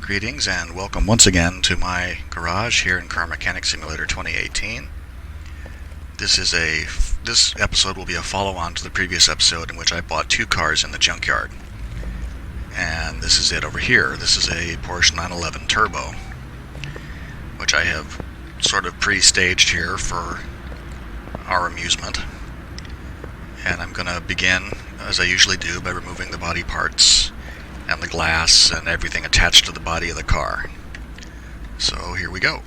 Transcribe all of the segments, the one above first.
Greetings and welcome once again to my garage here in Car Mechanic Simulator 2018. This episode will be a follow-on to the previous episode in which I bought two cars in the junkyard. And this is it over here. This is a Porsche 911 Turbo, which I have sort of pre-staged here for our amusement. And I'm going to begin, as I usually do, by removing the body parts and the glass and everything attached to the body of the car. So here we go.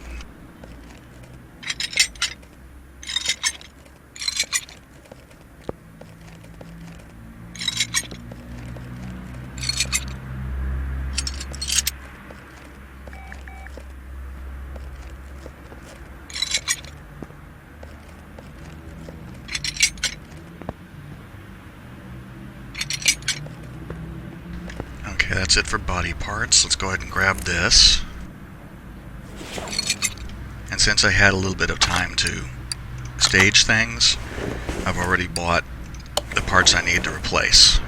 Okay, that's it for body parts. Let's go ahead and grab this. And since I had a little bit of time to stage things, I've already bought the parts I need to replace.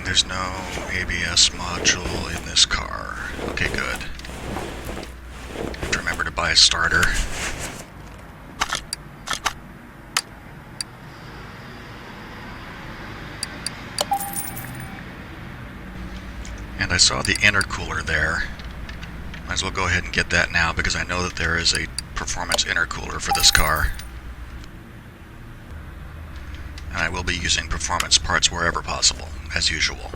There's no ABS module in this car. Okay, good. Have to remember to buy a starter. And I saw the intercooler there. Might as well go ahead and get that now because I know that there is a performance intercooler for this car. And I will be using performance parts wherever possible, as usual.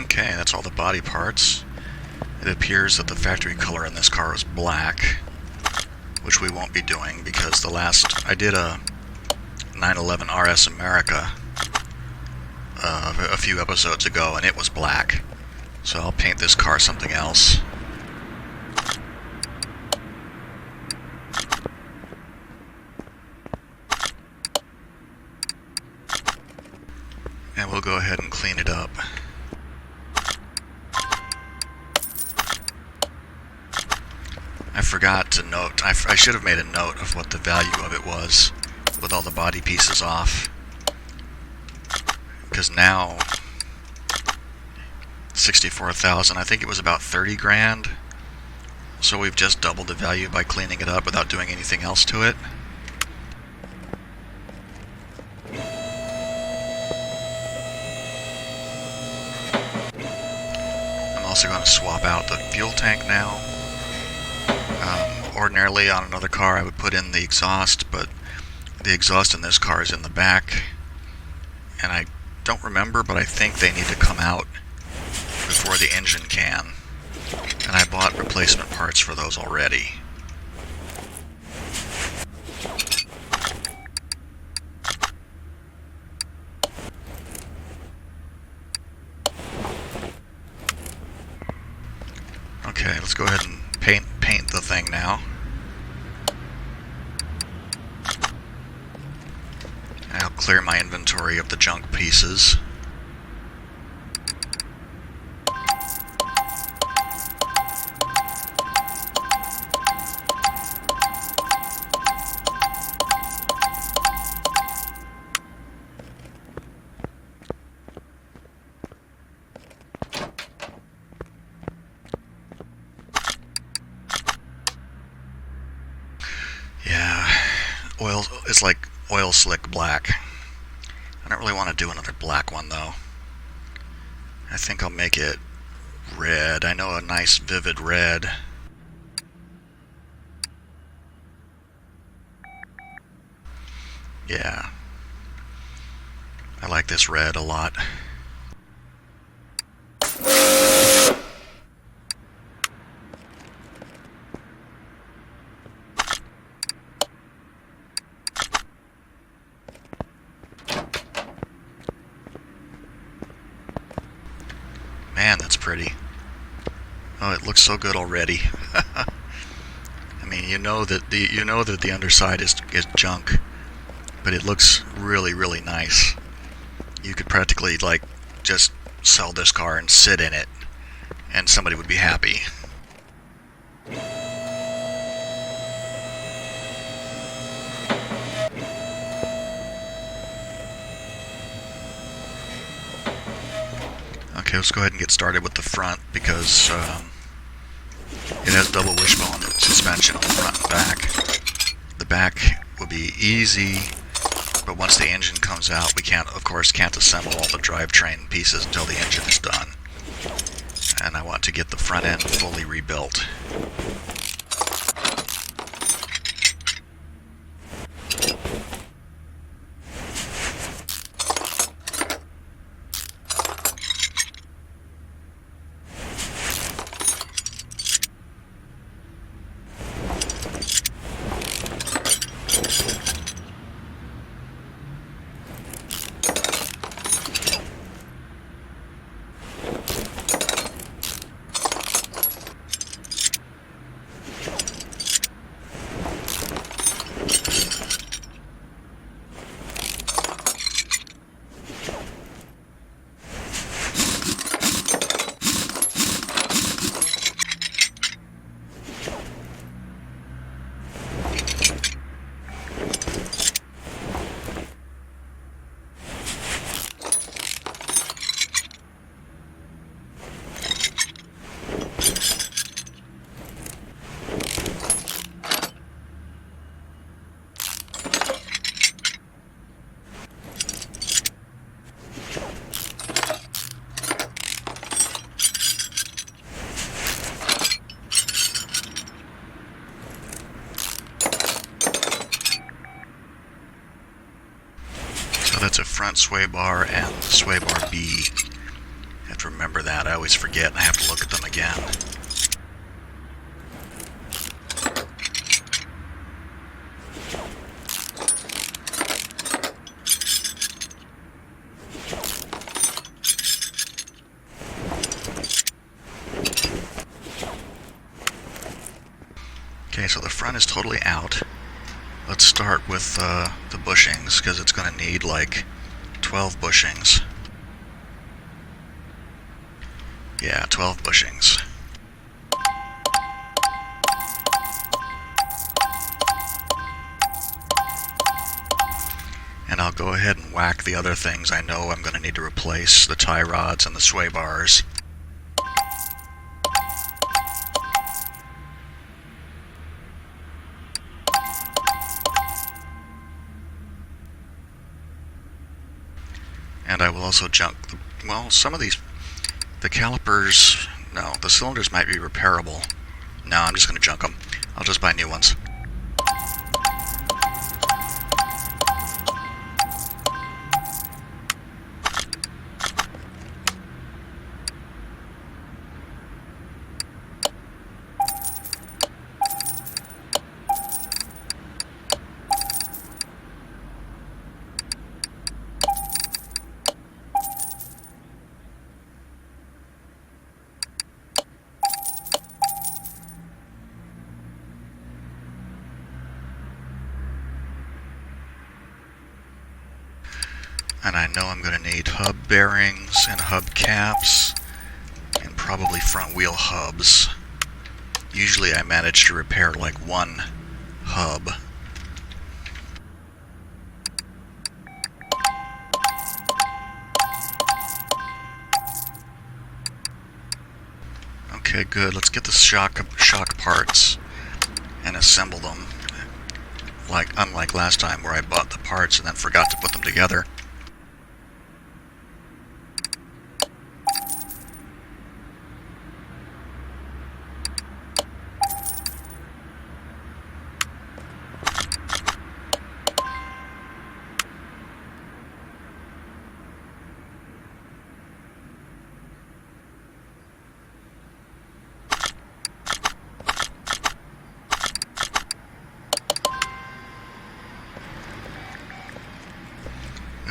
Okay, that's all the body parts. It appears that the factory color in this car is black, which we won't be doing because I did a 911 RS America a few episodes ago and it was black. So I'll paint this car something else. And we'll go ahead and clean it up. I forgot to note, I should have made a note of what the value of it was with all the body pieces off. Because now, 64,000, I think it was about 30 grand. So we've just doubled the value by cleaning it up without doing anything else to it. I'm also going to swap out the fuel tank now. Ordinarily on another car I would put in the exhaust, but the exhaust in this car is in the back. And I don't remember, but I think they need to come out before the engine can. And I bought replacement parts for those already. Okay, let's go ahead and paint the thing now. I'll clear my inventory of the junk pieces. oil slick black. I don't really want to do another black one though. I think I'll make it red. I know a nice vivid red. Yeah. I like this red a lot. Man, that's pretty. Oh, it looks so good already. I mean, you know that the underside is junk, but it looks really, really nice. You could practically like just sell this car and sit in it, and somebody would be happy. Okay, let's go ahead and get started with the front because it has double wishbone suspension on the front and back. The back will be easy, but once the engine comes out, we of course can't assemble all the drivetrain pieces until the engine is done. And I want to get the front end fully rebuilt. That's a front sway bar and the sway bar B. I have to remember that. I always forget and I have to look at them again. Okay, so the front is totally out. Let's start with the bushings, because it's going to need like 12 bushings. Yeah, 12 bushings. And I'll go ahead and whack the other things I know I'm going to need to replace, the tie rods and the sway bars. And I will also junk, well, some of these, the calipers, no, the cylinders might be repairable. No, I'm just going to junk them. I'll just buy new ones. And I know I'm going to need hub bearings and hub caps and probably front wheel hubs. Usually I manage to repair like one hub. Okay, good. Let's get the shock parts and assemble them. unlike last time where I bought the parts and then forgot to put them together.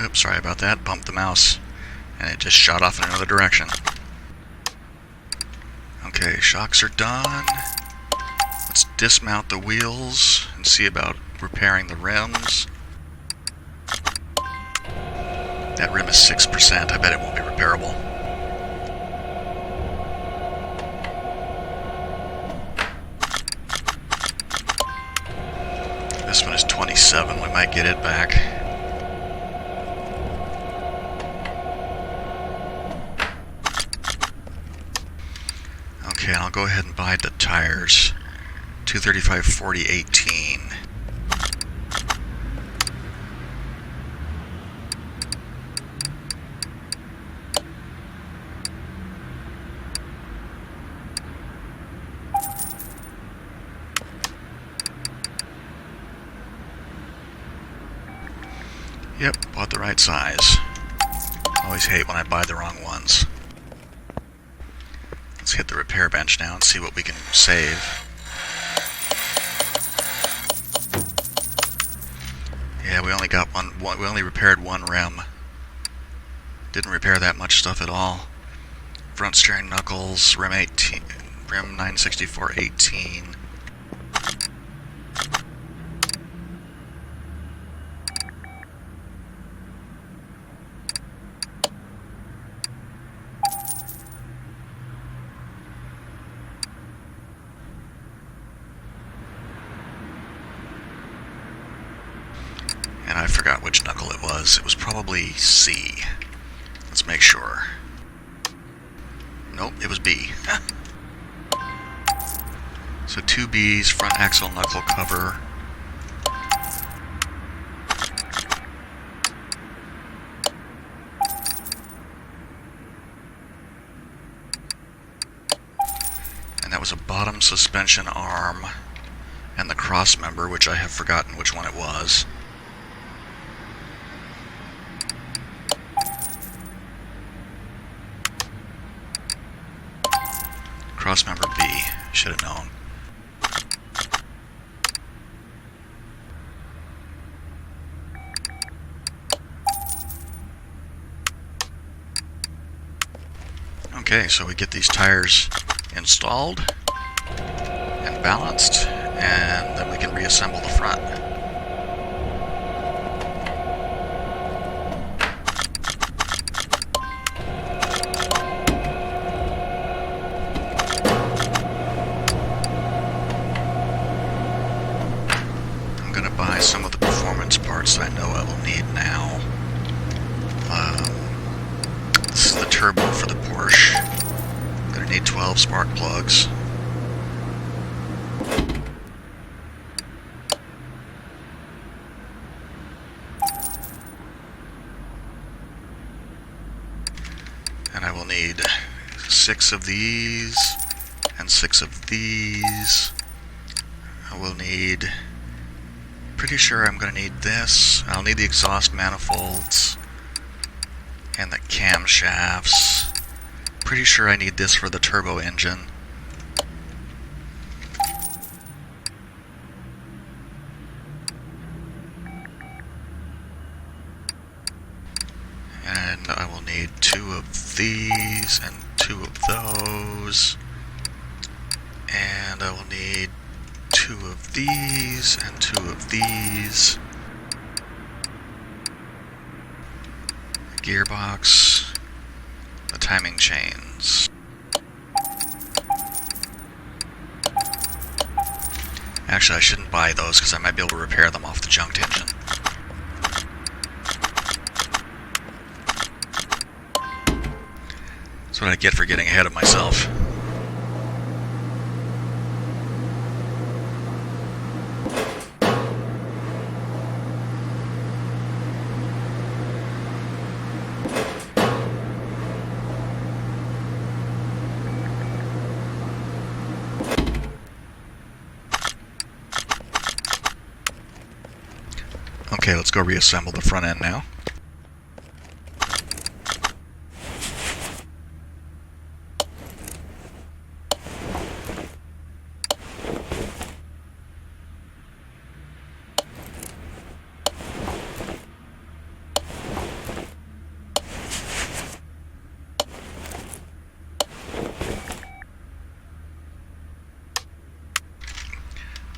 Oops, sorry about that. Bumped the mouse, and it just shot off in another direction. Okay, shocks are done. Let's dismount the wheels and see about repairing the rims. That rim is 6%. I bet it won't be repairable. This one is 27. We might get it back. Okay, I'll go ahead and buy the tires. 235, 40, 18. Yep, bought the right size. Always hate when I buy the wrong ones. Let's hit the repair bench now and see what we can save. Yeah, we only got one. We only repaired one rim. Didn't repair that much stuff at all. Front steering knuckles, rim 18, rim 964 18. And I forgot which knuckle it was. It was probably C. Let's make sure. Nope, it was B. So 2 B's, front axle knuckle cover. And that was a bottom suspension arm and the cross member, which I have forgotten which one it was. Cross member B. Should have known. Okay, so we get these tires installed and balanced, and then we can reassemble the front. Some of the performance parts that I know I will need now. This is the turbo for the Porsche. I'm going to need 12 spark plugs. And I will need 6 of these and 6 of these. I will need... Pretty sure I'm going to need this. I'll need the exhaust manifolds and the camshafts. Pretty sure I need this for the turbo engine. And I will need 2 of these and 2 of those. And I will need 2 of these and 2 of these. The gearbox, the timing chains. Actually, I shouldn't buy those because I might be able to repair them off the junked engine. That's what I get for getting ahead of myself. Okay, let's go reassemble the front end now.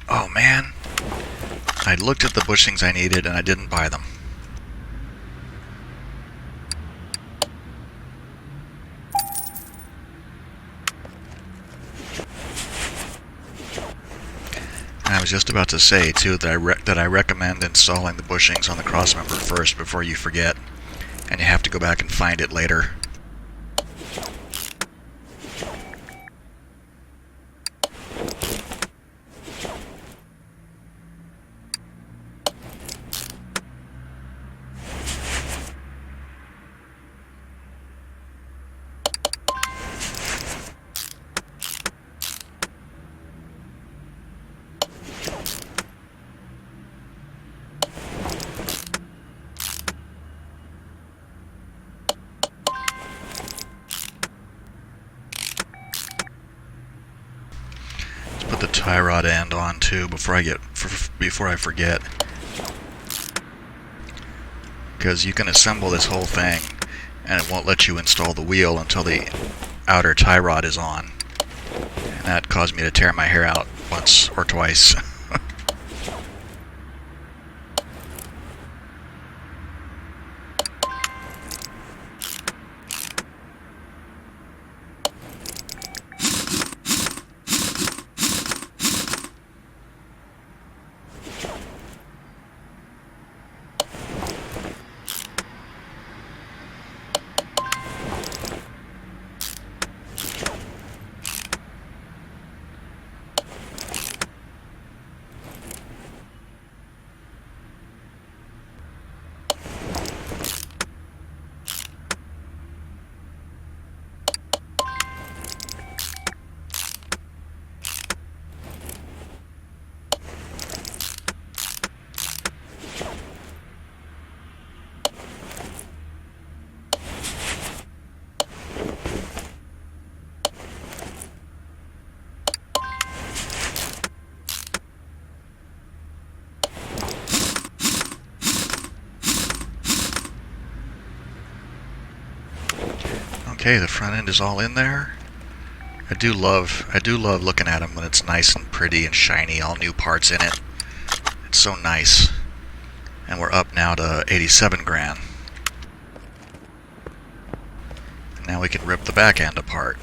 Oh man, I looked at the bushings I needed and I didn't buy them. And I was just about to say too that I recommend installing the bushings on the crossmember first before you forget, and you have to go back and find it later. Put the tie rod end on too before I forget, because you can assemble this whole thing and it won't let you install the wheel until the outer tie rod is on, and that caused me to tear my hair out once or twice. Okay, the front end is all in there. I do love looking at them when it's nice and pretty and shiny, all new parts in it. It's so nice. And we're up now to 87 grand. And now we can rip the back end apart.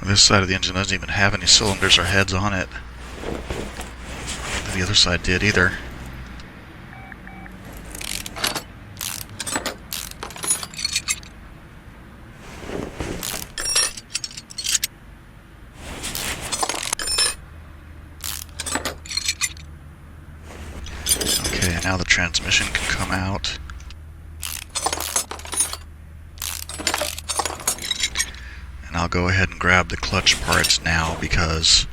This side of the engine doesn't even have any cylinders or heads on it. The other side did either. Okay, now the transmission can come out. And I'll go ahead and grab the clutch parts now because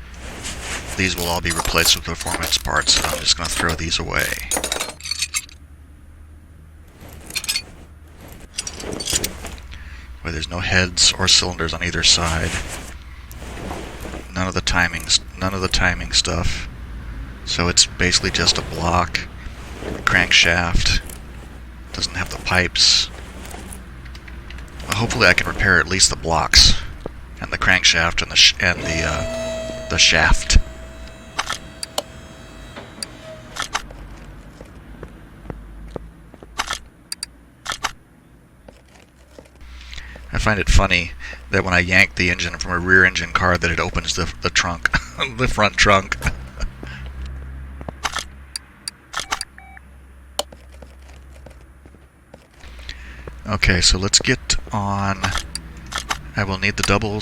these will all be replaced with performance parts, so I'm just going to throw these away. Where there's no heads or cylinders on either side. none of the timing stuff. So it's basically just a block. Crankshaft. Doesn't have the pipes. Well, hopefully I can repair at least the blocks and the crankshaft and the shaft. I find it funny that when I yank the engine from a rear engine car that it opens the trunk, the front trunk. Okay, so let's get on. I will need the double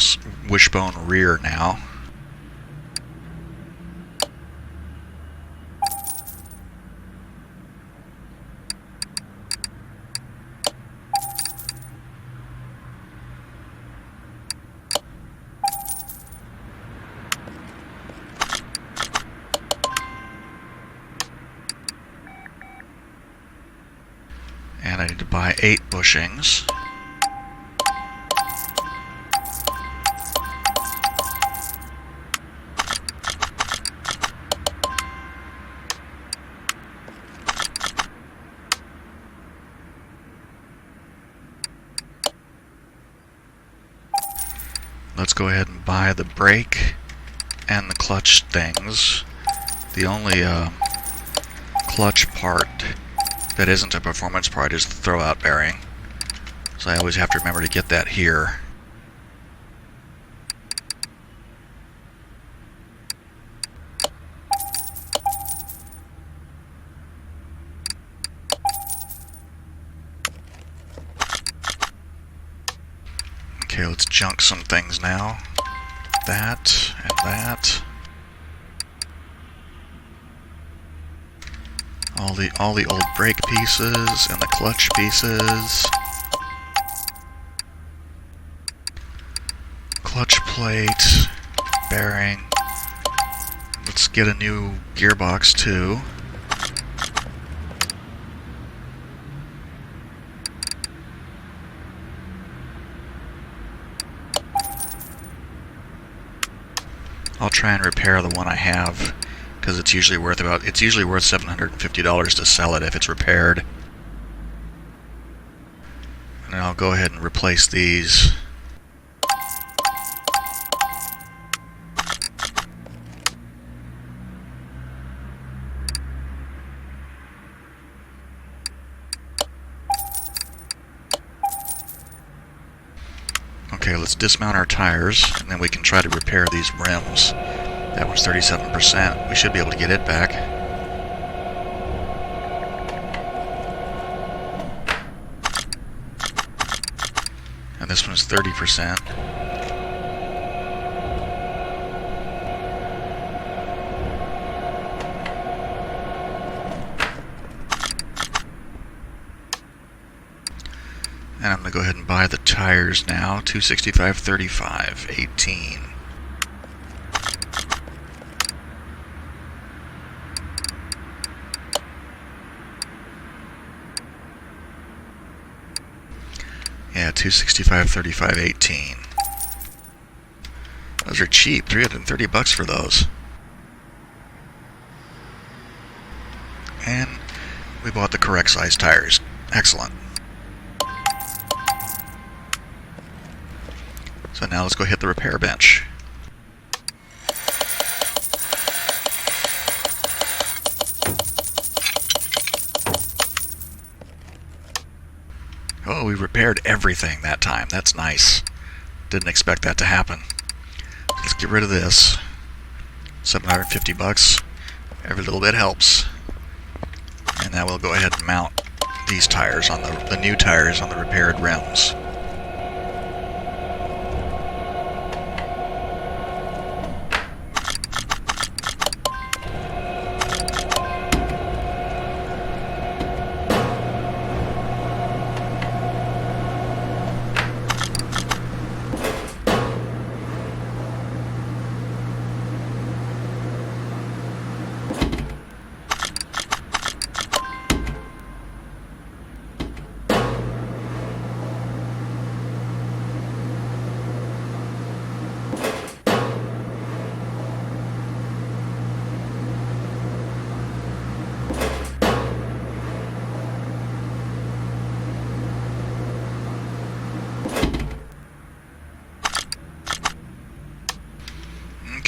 wishbone rear now. And I need to buy 8 bushings. Let's go ahead and buy the brake and the clutch things. The only clutch part that isn't a performance part is the throwout bearing. So I always have to remember to get that here. Okay, let's junk some things now. That and that. All the old brake pieces and the clutch pieces. Clutch plate, bearing. Let's get a new gearbox too. I'll try and repair the one I have, because it's usually worth $750 to sell it if it's repaired. And then I'll go ahead and replace these. Okay, let's dismount our tires, and then we can try to repair these rims. That was 37%. We should be able to get it back. And this one's 30%. And I'm going to go ahead and buy the tires now. 265/35, 18. Yeah, 265/35, 18. Those are cheap. $330 for those. And we bought the correct size tires. Excellent. So now let's go hit the repair bench. Oh, we repaired everything that time. That's nice. Didn't expect that to happen. Let's get rid of this. $750. Every little bit helps. And now we'll go ahead and mount these tires on the new tires on the repaired rims.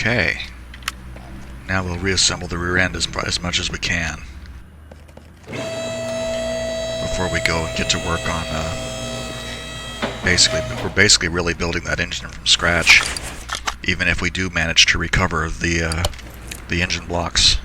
Okay. Now we'll reassemble the rear end as much as we can before we go and get to work on we're basically really building that engine from scratch, even if we do manage to recover the engine blocks.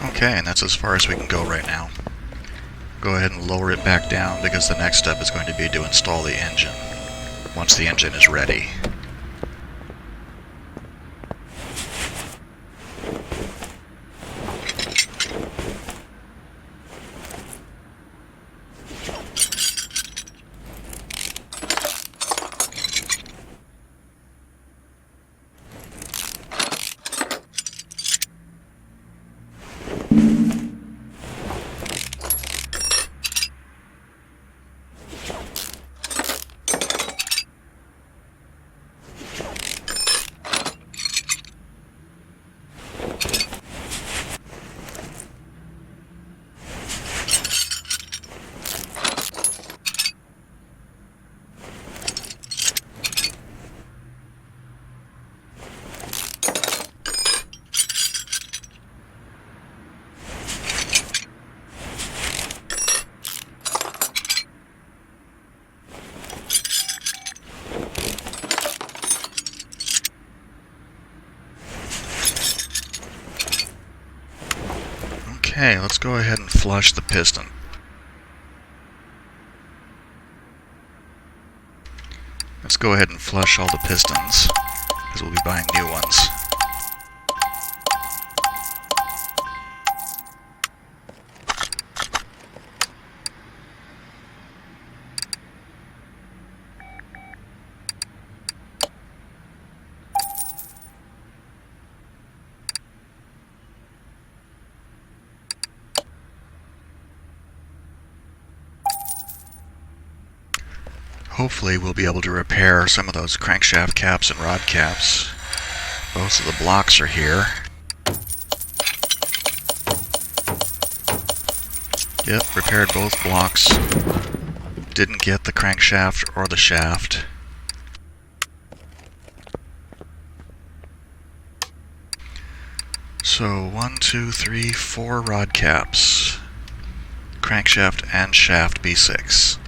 Okay, and that's as far as we can go right now. Go ahead and lower it back down because the next step is going to be to install the engine once the engine is ready. Okay, let's go ahead and flush the piston. Let's go ahead and flush all the pistons, because we'll be buying new ones. Hopefully we'll be able to repair some of those crankshaft caps and rod caps. Most of the blocks are here. Yep, repaired both blocks. Didn't get the crankshaft or the shaft. So 1, 2, 3, 4 rod caps. Crankshaft and shaft B6.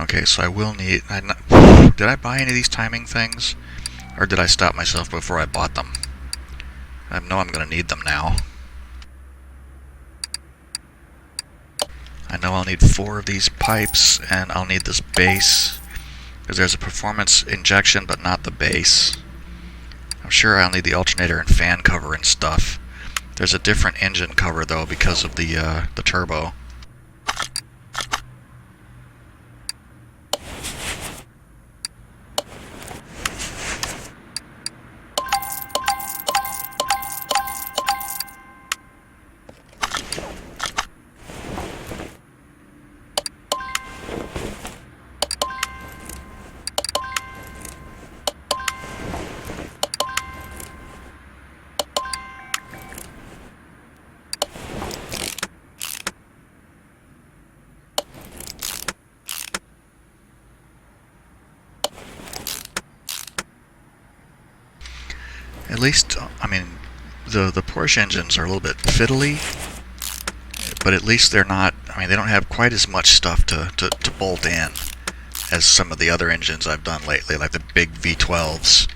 Okay, so I will need... did I buy any of these timing things? Or did I stop myself before I bought them? I know I'm going to need them now. I know I'll need 4 of these pipes, and I'll need this base, because there's a performance injection, but not the base. I'm sure I'll need the alternator and fan cover and stuff. There's a different engine cover, though, because of the turbo. At least, I mean, the Porsche engines are a little bit fiddly, but at least they're not, I mean, they don't have quite as much stuff to bolt in as some of the other engines I've done lately, like the big V12s.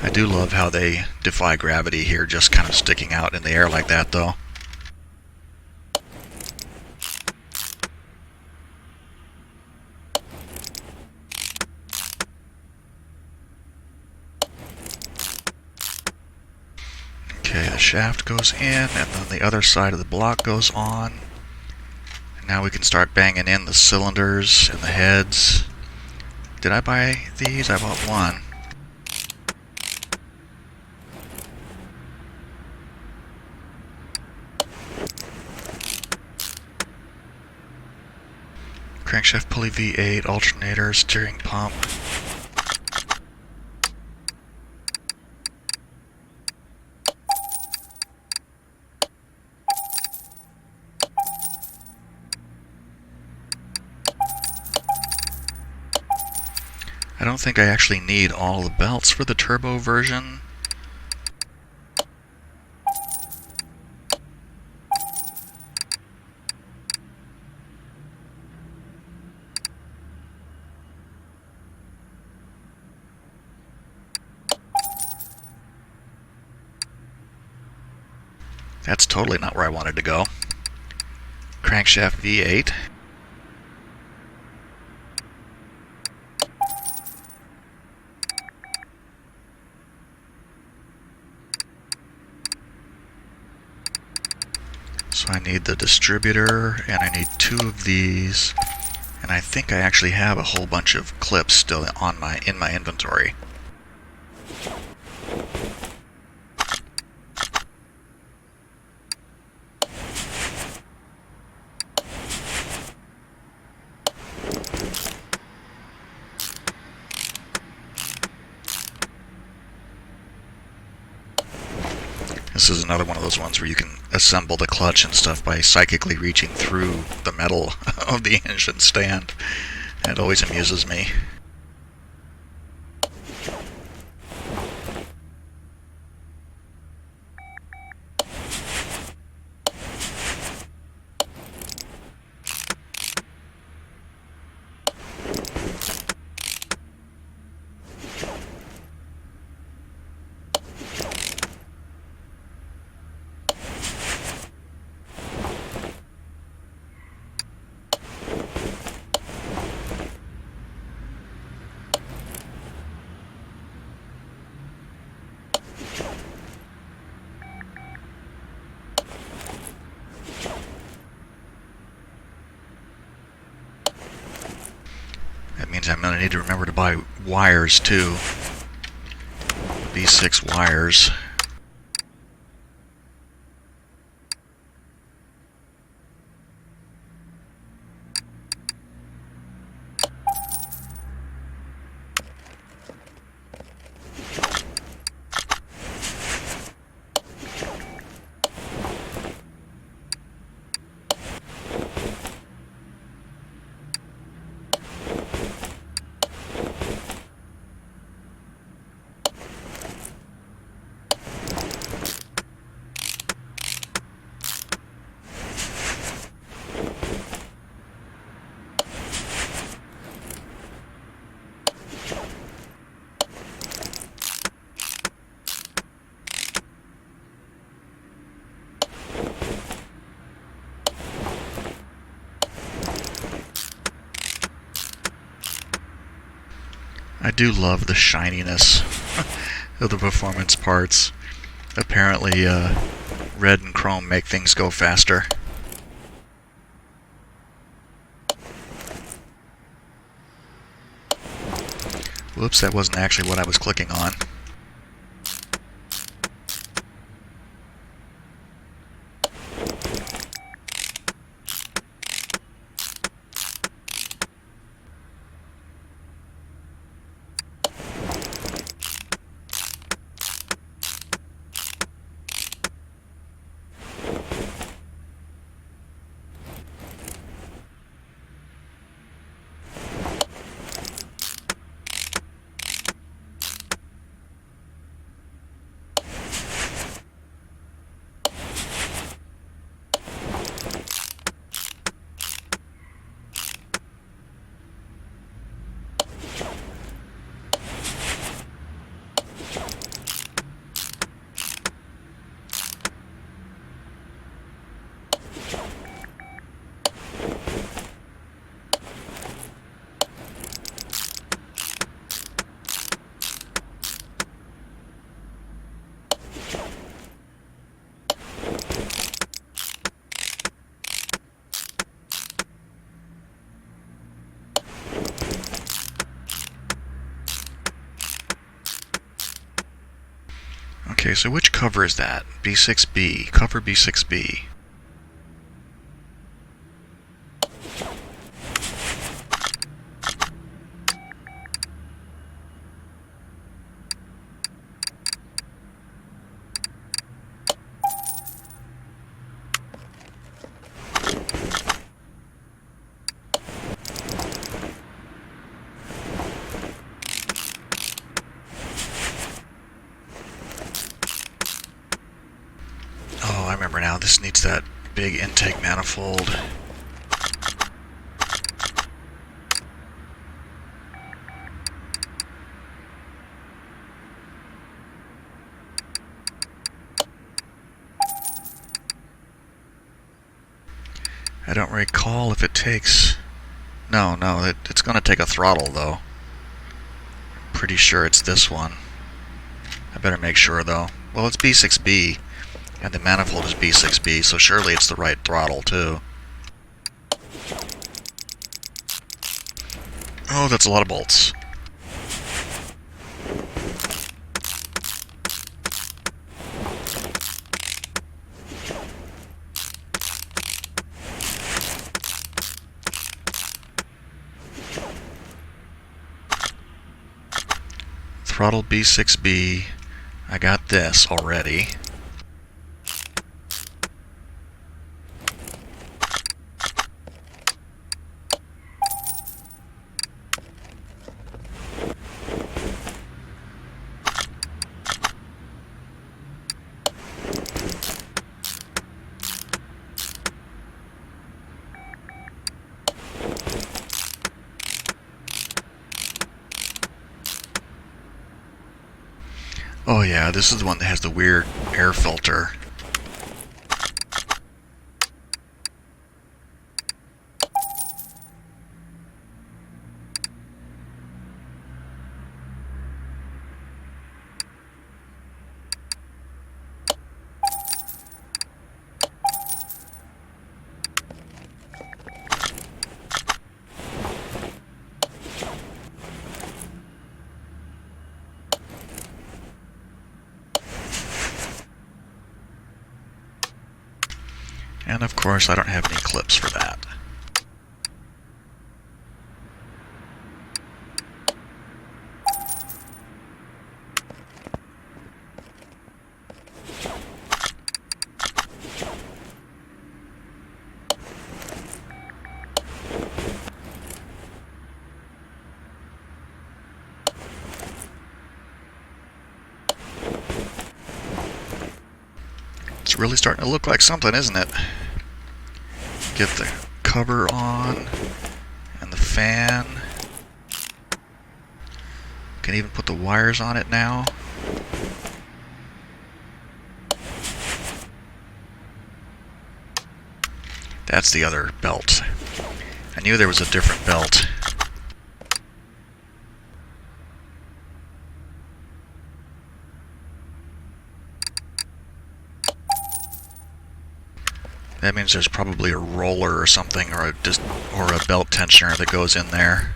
I do love how they defy gravity here, just kind of sticking out in the air like that, though. Okay, the shaft goes in, and then the other side of the block goes on. And now we can start banging in the cylinders and the heads. Did I buy these? I bought one. Crankshaft pulley V8, alternator, steering pump. I don't think I actually need all the belts for the turbo version. That's totally not where I wanted to go. Crankshaft V8. So I need the distributor, and I need 2 of these, and I think I actually have a whole bunch of clips still in my inventory. This is another one of those ones where you can assemble the clutch and stuff by psychically reaching through the metal of the engine stand. It always amuses me. That means I'm going to need to remember to buy wires too. B6 wires. I do love the shininess of the performance parts. Apparently, red and chrome make things go faster. Whoops, that wasn't actually what I was clicking on. Okay, so which cover is that? B6B. Cover B6B. Oh, I remember now. This needs that big intake manifold. I don't recall if it takes... No, it's going to take a throttle, though. Pretty sure it's this one. I better make sure, though. Well, it's B6B, and the manifold is B6B, so surely it's the right throttle, too. Oh, that's a lot of bolts. Throttle B6B. I got this already. Oh yeah, this is the one that has the weird air filter. And of course, I don't have any clips for that. It's really starting to look like something, isn't it? Get the cover on and the fan. Can even put the wires on it now. That's the other belt. I knew there was a different belt. That means there's probably a roller or something, or a belt tensioner that goes in there.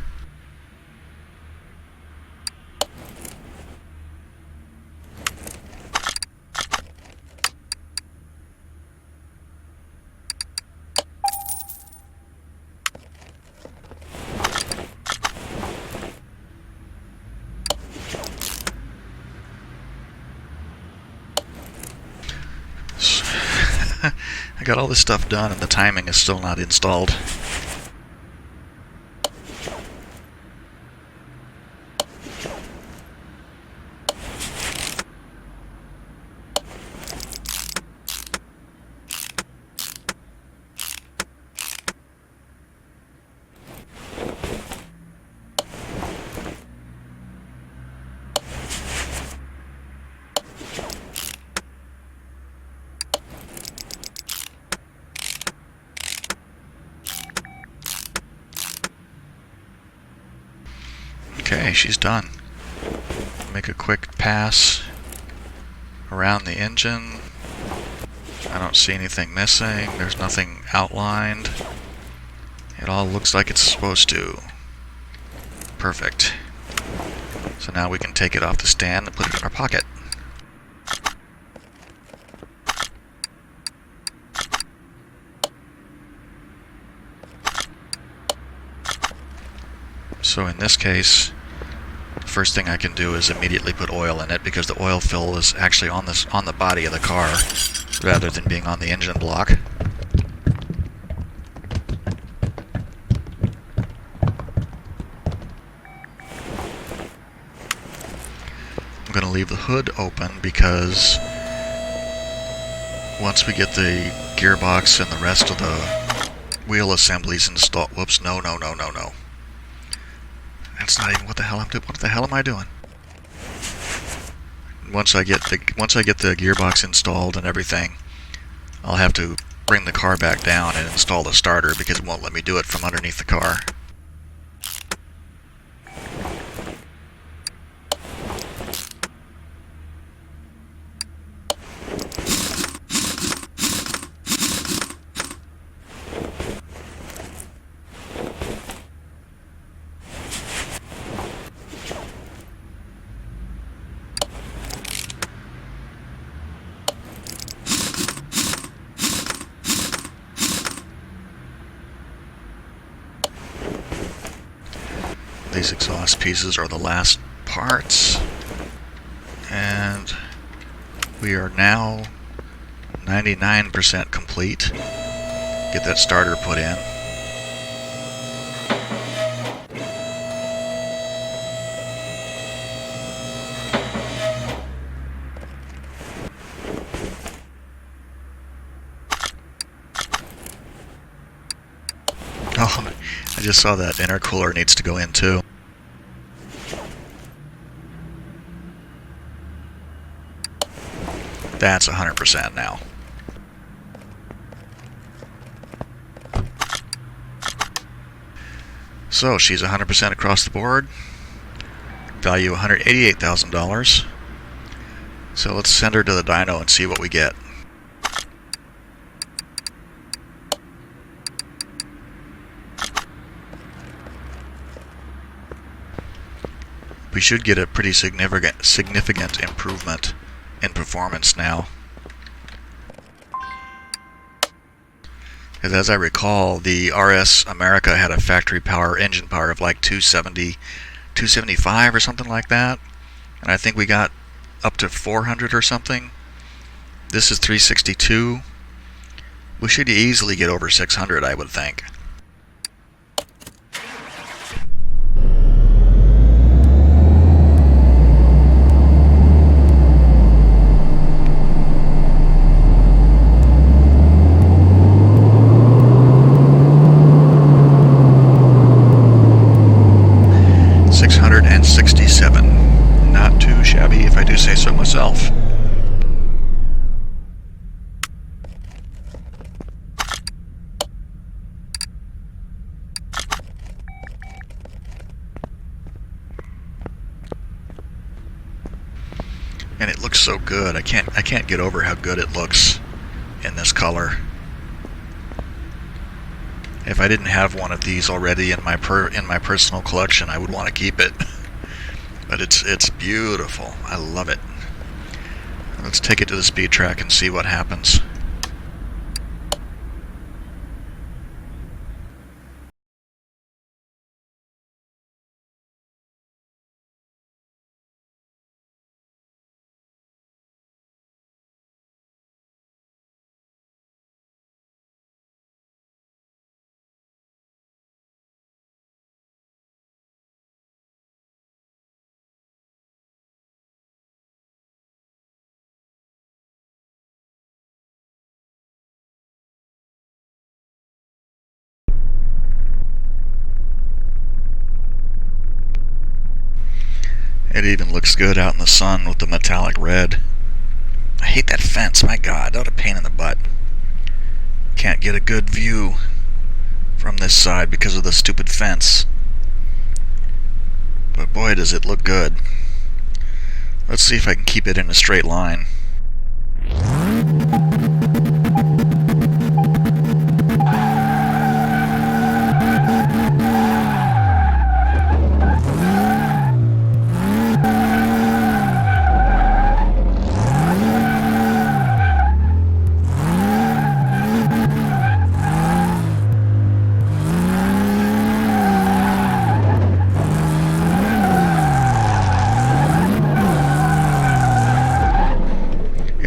I got all this stuff done and the timing is still not installed. Okay, she's done. Make a quick pass around the engine. I don't see anything missing. There's nothing outlined. It all looks like it's supposed to. Perfect. So now we can take it off the stand and put it in our pocket. So in this case, the first thing I can do is immediately put oil in it, because the oil fill is actually on the body of the car rather than being on the engine block. I'm going to leave the hood open because once we get the gearbox and the rest of the wheel assemblies installed... Whoops, no. That's not even what the hell I'm doing. What the hell am I doing? Once I get the gearbox installed and everything, I'll have to bring the car back down and install the starter because it won't let me do it from underneath the car. These exhaust pieces are the last parts, and we are now 99% complete. Get that starter put in. Oh, I just saw that intercooler needs to go in too. That's 100% now. So she's 100% across the board. Value $188,000. So let's send her to the dyno and see what we get. We should get a pretty significant improvement in performance now. Because as I recall, the RS America had a factory power, engine power of like 270, 275 or something like that. And I think we got up to 400 or something. This is 362. We should easily get over 600, I would think. Not too shabby, if I do say so myself. And it looks so good. I can't get over how good it looks in this color. If I didn't have one of these already in my personal collection, I would want to keep it. But it's beautiful. I love it. Let's take it to the speed track and see what happens. It even looks good out in the sun with the metallic red. I hate that fence, my god, what a pain in the butt. Can't get a good view from this side because of the stupid fence. But boy, does it look good. Let's see if I can keep it in a straight line.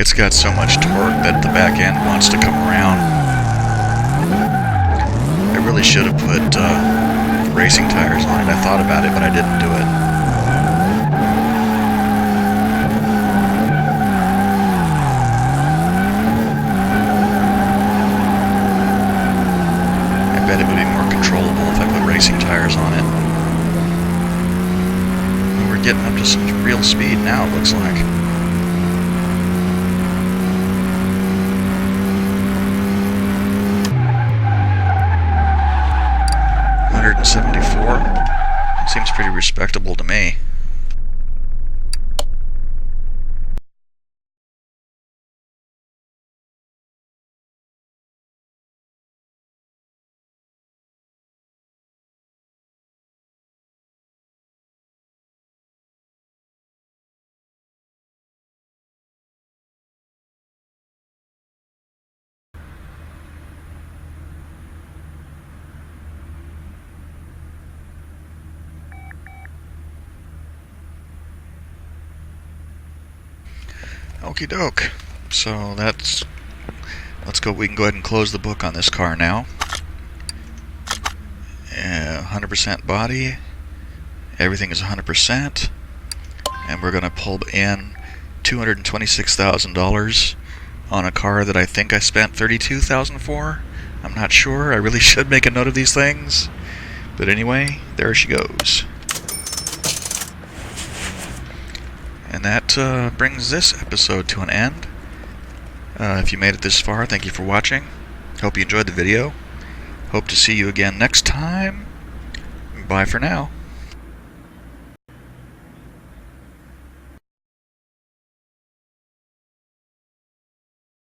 It's got so much torque that the back end wants to come around. I really should have put racing tires on it. I thought about it, but I didn't do it. I bet it would be more controllable if I put racing tires on it. We're getting up to some real speed now, it looks like. $174. Seems pretty respectable to me. Okie doke. So let's go. We can go ahead and close the book on this car now. 100% body. Everything is 100%. And we're going to pull in $226,000 on a car that I think I spent $32,000 for. I'm not sure. I really should make a note of these things. But anyway, there she goes. And that brings this episode to an end. If you made it this far, thank you for watching. Hope you enjoyed the video. Hope to see you again next time. Bye for now.